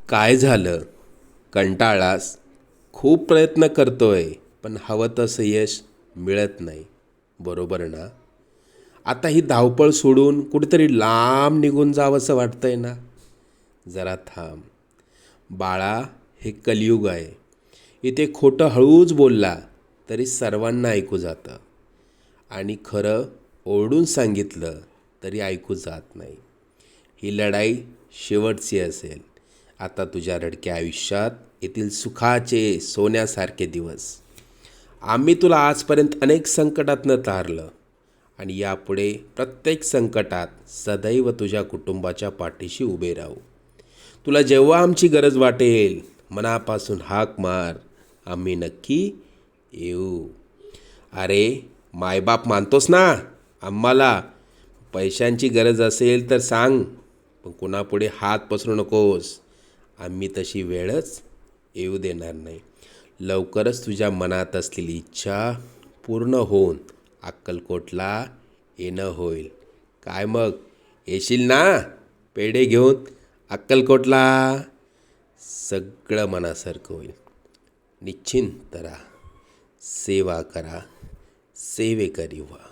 काय झालं? कंटाळलास? खूप प्रयत्न करतोय पण हवं तसं यश मिळत नाही, बरोबर ना? आता ही धावपळ सोडून कुठेतरी लांब निघून जावंसं वाटतंय ना? जरा थांब बाळा, हे कलियुग आहे. इथे खोटं हळूच बोलला तरी सर्वांना ऐकू जातं, आणि खरं ओरडून सांगितलं तरी ऐकू जात नाही. ही लढाई शेवटची असेल. आता तुझ्या रडक्या आयुष्यात येथील सुखाचे सोन्यासारखे दिवस. आम्ही तुला आजपर्यंत अनेक संकटातनं तारलं, आणि यापुढे प्रत्येक संकटात सदैव तुझ्या कुटुंबाच्या पाठीशी उभे राहू. तुला जेव्हा आमची गरज वाटेल मनापासून हाक मार, आम्ही नक्की येऊ. अरे, मायबाप मानतोस ना आम्हाला? पैशांची गरज असेल तर सांग, पण कुणापुढे हात पसरू नकोस. आम्ही तशी वेळच येऊ देणार नाही. लवकरच तुझ्या मनात असलेली इच्छा पूर्ण होऊन अक्कलकोटला येणं होईल. काय मग, येशील ना पेढे घेऊन अक्कलकोटला? सगळं मनासारखं होईल. निश्चिंत राहा, सेवा करा, सेवेकरी व्हा.